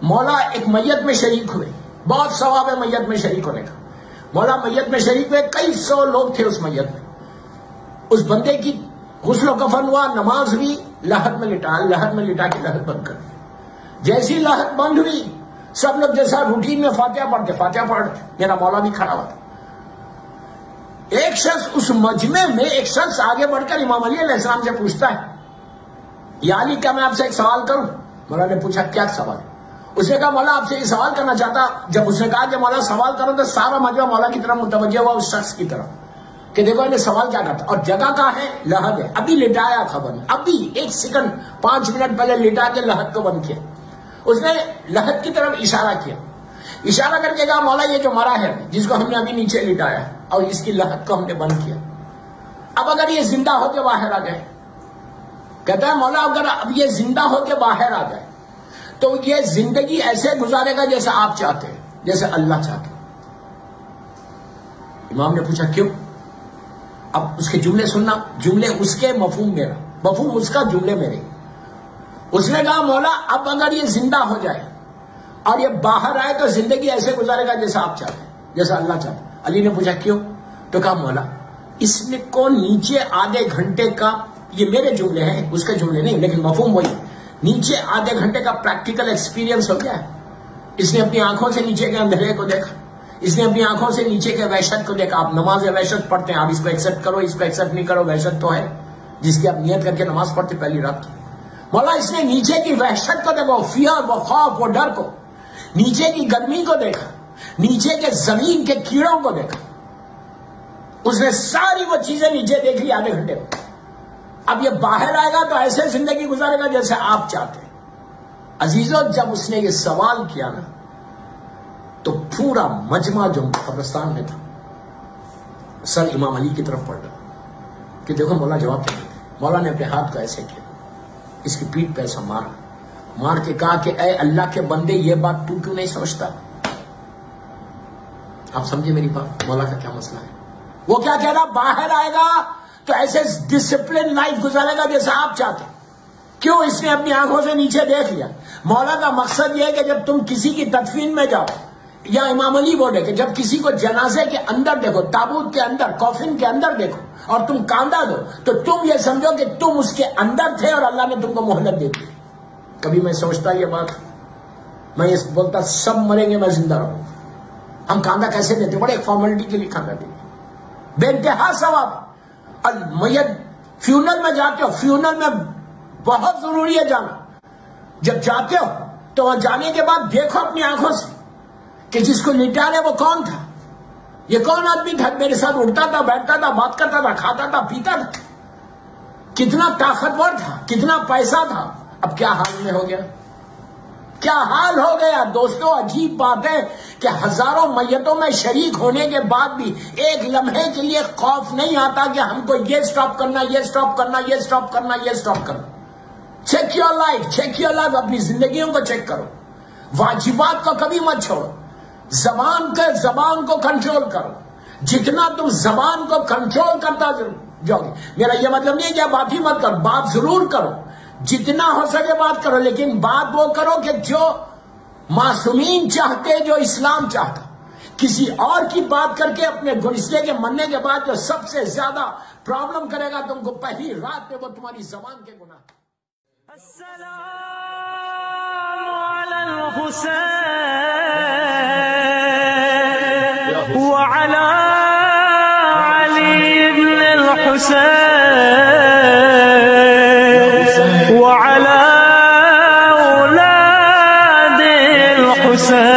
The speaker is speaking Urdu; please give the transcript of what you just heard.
مولا ایک میت میں شریک ہوئے، بہت ثواب ہے میت میں شریک ہونے کا. مولا میت میں شریک ہوئے، کئی سو لوگ تھے اس میت میں. اس بندے کی غسل و کفن ہوا، نماز ہوئی، لحد میں لٹا کے لحد بند کر دی. جیسی لحد بند ہوئی سب لوگ جیسا روٹین میں فاتحہ پڑھتے، میرا مولا بھی کھڑا ہوا تھا. ایک شخص اس مجمع میں آگے بڑھ کر امام علی علیہ السلام سے پوچھتا ہے، یا علی کیا میں آپ سے ایک سوال کروں؟ مولا نے پوچھا کیا سوال؟ اس نے کہا مولا آپ سے یہ سوال کرنا چاہتا. جب اس نے کہا کہ مولا سوال کرو تو سارا مجمع مولا کی طرف متوجہ ہوا، اس شخص کی طرف کہ دیکھو انہیں سوال کیا کرتا. اور جگہ کہاں ہے؟ لحد ہے. ابھی لٹایا خبر نہیں، ابھی 1 سیکنڈ 5 منٹ پہلے لٹا کے لحد کو بند کیا. اس نے لحد کی طرف اشارہ کیا، اشارہ کر کے کہا مولا یہ جو مرا ہے جس کو ہم نے ابھی نیچے لٹایا اور اس کی لحد کو ہم نے بند کیا، اب اگر یہ زندہ ہو کے باہر آ گئے، کہتا ہے مولا اگر اب یہ زندہ ہو کے باہر آ گئے تو یہ زندگی ایسے گزارے گا جیسے آپ چاہتے ہیں، جیسے اللہ چاہتے ہیں. امام نے پوچھا کیوں؟ اب اس کے جملے سننا، جملے اس کے مفہوم میرا، مفہوم اس کا، جملے میرے. اس نے کہا مولا اب اگر یہ زندہ ہو جائے اور یہ باہر آئے تو زندگی ایسے گزارے گا جیسا آپ چاہتے ہیں، جیسا اللہ چاہتے ہیں. علی نے پوچھا کیوں؟ تو کہا مولا اس میں کو نیچے آدھے گھنٹے کا، یہ میرے جملے ہیں اس کے جملے نہیں لیکن مفہوم وہی، نیچے آدھے گھنٹے کا پریکٹیکل ایکسپیرینس ہو گیا ہے. اس نے اپنی آنکھوں سے نیچے کے اندھیرے کو دیکھا، اس نے اپنی آنکھوں سے نیچے کے وحشت کو دیکھا. آپ نماز وحشت پڑھتے ہیں، آپ اس کو ایکسپٹ کرو، اس کو ایکسپٹ نہیں کرو، وحشت تو ہے جس کی آپ نیت کر کے نماز پڑھتے پہلی رات کی. مولا اس نے نیچے کی وحشت کو دیکھا، فیئر، وہ خوف، وہ ڈر کو، نیچے کی گرمی کو دیکھا، نیچے کے زمین کے کیڑوں کو دیکھا. اس نے ساری وہ چیزیں نیچے دیکھ لی آدھے گھنٹے میں. اب یہ باہر آئے گا تو ایسے زندگی گزارے گا جیسے آپ چاہتے ہیں. عزیزو جب اس نے یہ سوال کیا نا تو پورا مجمع جو قبرستان میں تھا سر امام علی کی طرف پڑ رہا کہ دیکھو مولا جواب دے. مولا نے اپنے ہاتھ کو ایسے کیا، اس کی پیٹھ پہ ایسا مار کے کہا کہ اے اللہ کے بندے یہ بات تو کیوں نہیں سمجھتا؟ آپ سمجھے میری بات؟ مولا کا کیا مسئلہ ہے؟ وہ کیا کہہ رہا؟ باہر آئے گا تو ایسے ڈسپلن لائف گزارے گا جیسا آپ چاہتے. کیوں؟ اس نے اپنی آنکھوں سے نیچے دیکھ لیا. مولا کا مقصد یہ ہے کہ جب تم کسی کی تدفین میں جاؤ، یا امام علی بولے کہ جب کسی کو جنازے کے اندر دیکھو، تابوت کے اندر، کافن کے اندر دیکھو اور تم کاندھا دو تو تم یہ سمجھو کہ تم اس کے اندر تھے اور اللہ نے تم کو مہلت دے دی. کبھی میں سوچتا یہ بات، میں یہ بولتا سب مریں گے میں زندہ رہوں. ہم کاندھا کیسے دیتے؟ بڑے ایک فارملٹی کے لیے کاندھا دیتے، بے انتہا ثواب. اور میت فیونل میں جاتے ہو، فیونل میں بہت ضروری ہے جانا. جب جاتے ہو تو وہاں جانے کے بعد دیکھو اپنی آنکھوں سے کہ جس کو لٹانے وہ کون تھا، یہ کون آدمی تھا، میرے ساتھ اٹھتا تھا، بیٹھتا تھا، بات کرتا تھا، کھاتا تھا، پیتا تھا، کتنا طاقتور تھا، کتنا پیسہ تھا. اب کیا حال میں ہو گیا، کیا حال ہو گیا. دوستو عجیب بات ہے کہ ہزاروں میتوں میں شریک ہونے کے بعد بھی ایک لمحے کے لیے خوف نہیں آتا کہ ہم کو یہ سٹاپ کرنا، یہ سٹاپ کرنا، یہ سٹاپ کرنا، یہ سٹاپ کرنا. Check your life, check your life. اپنی زندگیوں کو چیک کرو، واجبات کو کبھی مت چھوڑو، زبان کو کنٹرول کرو. جتنا تم زبان کو کنٹرول کرتا جاؤ گے، میرا یہ مطلب نہیں ہے کہ بات ہی مت کرو، بات ضرور کرو، جتنا ہو سکے بات کرو، لیکن بات وہ کرو کہ جو معصومین چاہتے، جو اسلام چاہتا. کسی اور کی بات کر کے اپنے گنسلے کے مرنے کے بعد جو سب سے زیادہ پرابلم کرے گا تم کو پہلی رات پہ، وہ تمہاری زبان کے گناہ. السلام علی الحسین وعلی علی ابن الحسین وعلى أولاد الحسين.